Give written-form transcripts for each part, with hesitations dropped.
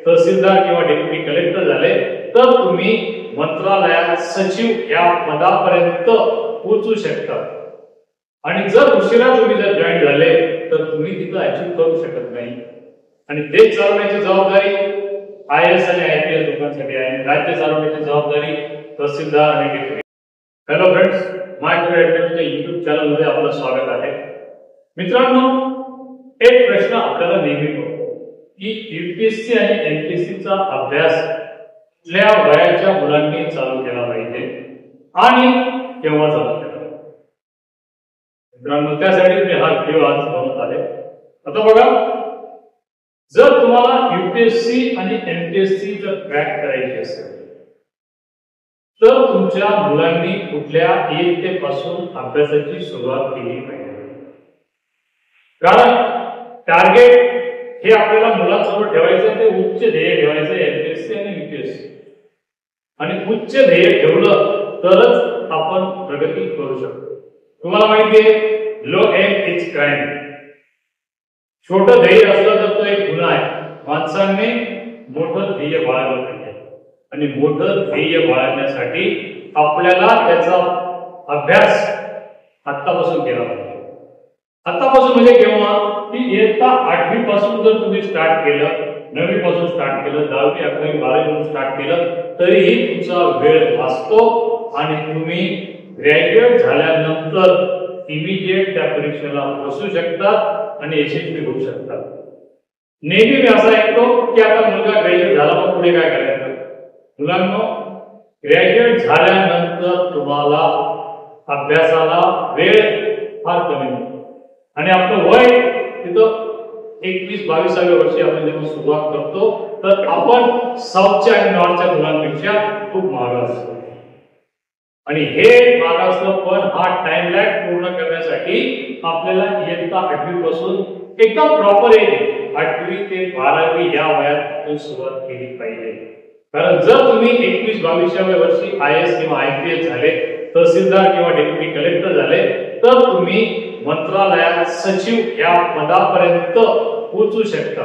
तहसीलदार किंवा deputy collector झाले तर तुम्ही मंत्रालयात सचिव या पदापर्यंत पोहोचू शकता। आणि जर उशिरा तुम्ही जॉईन झाले तर तुम्ही तिथं अचीव करू शकत नाही। आणि देश चालवण्याची जबाबदारी आयएएस आणि आयपीएस लोकांसाठी आहे, राज्य चालवण्याची जबाबदारी तहसीलदार आणि डेप्युटी। हॅलो फ्रेंड्स, माय अकॅडमीच्या YouTube चॅनल मध्ये आपलं स्वागत आहे। मित्रांनो, एक प्रश्न आपल्याला नेहमी पडतो की यूपीएससी आणि एमपीएससीचा अभ्यास कुठल्या वयाच्या मुलांनी चालू केला पाहिजे आणि केव्हा चालू केला पाहिजे। मित्रांनो, त्यासाठी मी हा व्हिडिओ आज बनवत आहे। आता बघा, जर तुम्हाला यूपीएससी आणि एमपीएससी जर क्रॅक करायची असेल तर तुमच्या मुलांनी कुठल्या इयत्तेपासून अभ्यासाची सुरुवात केली पाहिजे। कारण टार्गेट हे आपल्याला मुलांसमोर ठेवायचं ते उच्च ध्येय ठेवायचं एमपीएससी आणि यूपीएससी। आणि उच्च ध्येय ठेवलं तरच आपण प्रगती करू शकतो। तुम्हाला माहिती आहे, लो एम इज क्राइम। छोटं ध्येय असलं तर तो एक गुन्हा आहे। माणसाने मोठं ध्येय बाळगलं पाहिजे आणि मोठं ध्येय बाळगण्यासाठी आपल्याला त्याचा अभ्यास आतापासून केला पाहिजे। आतापासून म्हणजे केव्हा की इयत्ता 8वी पासून जर तुम्ही स्टार्ट केलं, 9वी पासून स्टार्ट केलं, 10वी 11वी 12वी पासून स्टार्ट केलं तरीही तुमचा वेळ वाचतो आणि तुम्ही ग्रॅज्युएट झाल्यानंतर इमिजिएट त्या परीक्षेला बसू शकतात आणि यशस्वी होऊ शकतात। नेहमी मी असं ऐकतो की आता मुलगा ग्रॅज्युएट झाला मग पुढे काय करायचं। मुलांनो, ग्रॅज्युएट झाल्यानंतर तुम्हाला अभ्यासाला वेळ फार कमी मिळतो आणि आपलं वय तिथं 21-22व्या वर्षी आपण जेव्हा सुरुवात करतो तर आपण साऊथच्या आणि नॉर्थच्या मुलांपेक्षा खूप मागे असतो। आणि हे मागासलं पण हा टाइम लॅग पूर्ण करण्यासाठी आपल्याला इयत्ता 8वी पासून एकदम प्रॉपर एज 8वी ते 12वी या वयात सुरुवात केली पाहिजे। कारण जर तुम्ही 21-22व्या वर्षी आयएएस किंवा आयपीएस झाले, तहसीलदार किंवा डेप्युटी कलेक्टर झाले तर तुम्ही मंत्रालयात सचिव या पदापर्यंत पोहोचू शकता।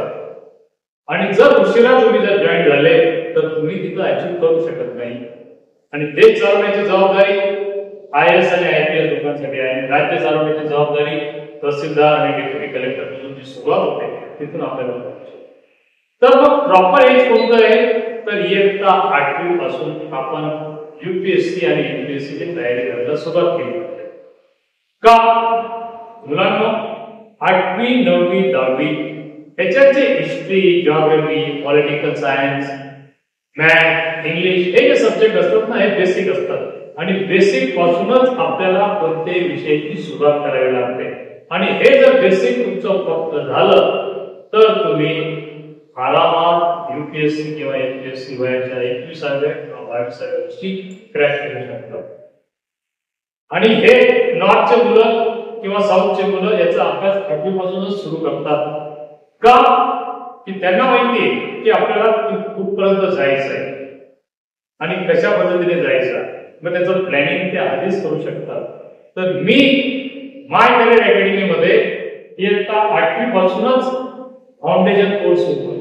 आणि जर उशिरा तुम्ही जॉईन झाले तर तुम्ही तिथं अचीव करू शकत नाही। आणि देश चालवण्याची जबाबदारी आयएएस आणि आयपीएस लोकांसाठी आहे, राज्य चालवण्याची जबाबदारी तहसीलदार आणि डेप्युटी कलेक्टर पासून जी सुरुवात होते तिथून आपल्याला। तर मग प्रॉपर एज कोणतं आहे तर इयत्ता 8वी पासून आपण यूपीएससी आणि एमपीएससीची तयारी करायला सुरुवात केली पाहिजे। का मुलांना 8वी 9वी 10वी याच्याचे history, geography, political science, math, English हे जे सब्जेक्ट असतात ना हे बेसिक असतात आणि बेसिक पासूनच आपल्याला कोणत्याही विषयाची सुरुवात करावी लागते। आणि हे जर बेसिक तुमचं फक्त झालं तर तुम्ही आरामात यूपीएससी किंवा एमपीएससी वयाच्या 21व्या किंवा 22व्या वर्षी क्रॅक करू शकता। आणि हे नॉर्थचे मुलं किंवा साऊथचे मुलं याचा अभ्यास 8वी पासूनच सुरू करतात। का की त्यांना माहिती आहे की आपल्याला कुठपर्यंत जायचं आहे आणि कशा पद्धतीने जायचं आहे, मग त्याचं प्लॅनिंग ते आधीच करू शकतात। तर मी माय करियर अकॅडमी मध्ये इयत्ता 8वी पासूनच फाउंडेशन कोर्स होतो।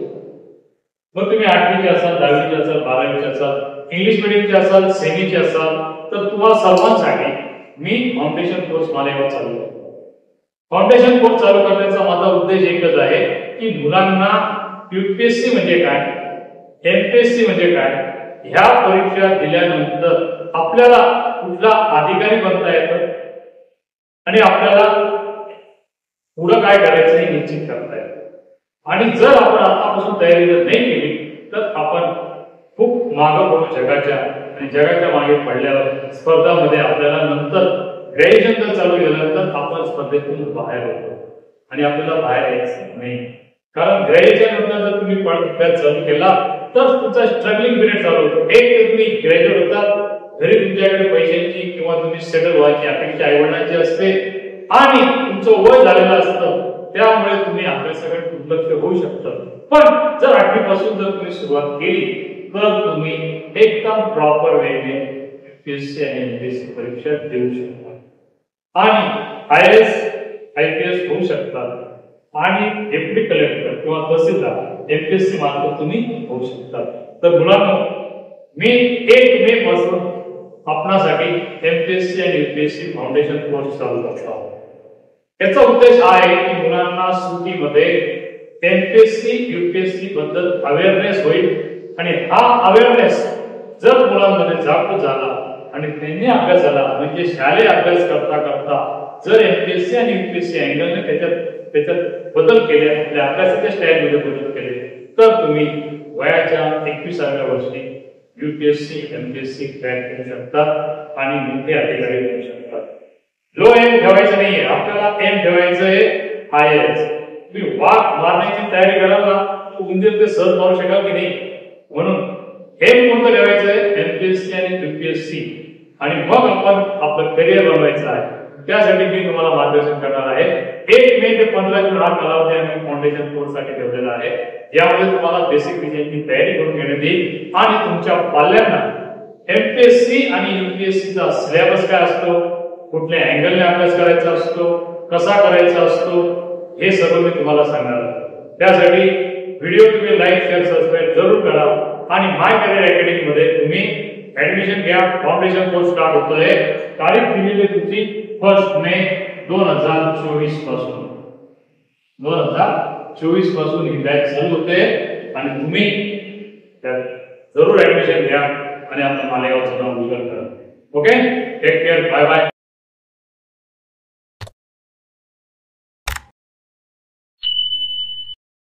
मग तुम्ही 8वीचे असाल, 10वीचे असाल, 12वीचे असाल, इंग्लिश मीडियमचे असाल, सेमीचे असाल तर तुम्हाला सर्वांसाठी मी फाउंडेशन कोर्स मालेगाव चालू करतो। फाउंडेशन कोर्स चालू करण्याचा माझा उद्देश एकच आहे की मुलांना यूपीएससी म्हणजे काय, एमपीएससी म्हणजे काय, ह्या परीक्षा दिल्यानंतर आपल्याला कुठला अधिकारी बनता येतं आणि आपल्याला पुढे काय करायचं हे निश्चित करता येतं। आणि जर आपण आतापासून तयारी जर नाही केली तर आपण खूप मागे पडू जगाच्या, आणि जगाच्या मागे पडल्यावर स्पर्धामध्ये आपल्याला नंतर ग्रॅज्युएशन जर चालू केल्यानंतर आपण स्पर्धेतून बाहेर होतो आणि आपल्याला बाहेर यायचं नाही। कारण ग्रॅज्युएशन नंतर जर तुम्ही अभ्यास चालू केला तर तुमचा स्ट्रगलिंग पिरियड चालू होतो। एक तर तुम्ही ग्रॅज्युएट होतात, घरी तुमच्याकडे पैशांची किंवा तुम्ही सेटल व्हायची अपेक्षा आईवडिलांची असते आणि तुमचं वय झालेलं असतं, त्यामुळे तुम्ही अभ्यासाकडे दुर्लक्ष होऊ शकतं। पण जर 8वी पासून जर तुम्ही सुरुवात केली तर तुम्ही एकदम प्रॉपर वेने यूपीएससी आणि एमपीएससी परीक्षा देऊ शकता आणि आयएएस आयपीएस होऊ शकतात आणि डेप्युटी कलेक्टर किंवा तहसीलदार एमपीएससी मार्फत तुम्ही होऊ शकता। तर मुलांनो, मी 1 मे पासून आपणासाठी एमपीएससी आणि यूपीएससी फाउंडेशन कोर्स चालू करत आहोत। याचा उद्देश आहे की मुलांना सुट्टीमध्ये एमपीएससी यूपीएससी बद्दल अवेअरनेस होईल आणि हा अवेअरनेस जर मुलांमध्ये जागृत झाला आणि त्यांनी अभ्यासाला म्हणजे शालेय अभ्यास करता करता जर एमपीएससी आणि यूपीएससी अँगलने त्याच्यात बदल केले, आपल्या अभ्यासाच्या स्टाईलमध्ये बदल केले, तर तुम्ही वयाच्या 21व्या वर्षी यूपीएससी एमपीएससी क्रॅक करू शकता आणि मोठे अधिकारी बनू शकता। लो एम ठेवायचं नाहीये, आपल्याला एम ठेवायचं आहे हायच। तुम्ही वाघ मारण्याची तयारी कराल ना, उंदीर ते सहज मारू शकाल की नाही? म्हणून एम कोणतं ठेवायचं आहे? एमपीएससी आणि यूपीएससी, आणि मग आपण आपलं करिअर बनवायचं आहे। त्यासाठी मी तुम्हाला मार्गदर्शन करणार आहे। 1 मे ते 15 जून हा कालावधी आम्ही फाउंडेशन कोर्स साठी ठेवलेला आहे। यामध्ये तुम्हाला बेसिक विषयांची तयारी करून घेण्यात येईल आणि तुमच्या पाल्यांना एमपीएससी आणि यूपीएससी चा सिलेबस काय असतो, कुठल्या अँगलने अभ्यास करायचा असतो, कसा करायचा असतो, हे सगळं मी तुम्हाला सांगणार आहे। त्यासाठी व्हिडिओ तुम्ही लाईक शेअर सबस्क्राइब जरूर करा आणि माय करिअर अकॅडमी मध्ये तुम्ही ऍडमिशन घ्या। फाउंडेशन कोर्स स्टार्ट होतोय। तारीख दिलेली आहे तुमची 1 मे 2024 पासून। 2024 पासून ही बॅच चालू होते आणि तुम्ही जरूर ऍडमिशन घ्या आणि आपल्या मालेगावचं नाव उजळ करा। Okay, take care, bye bye.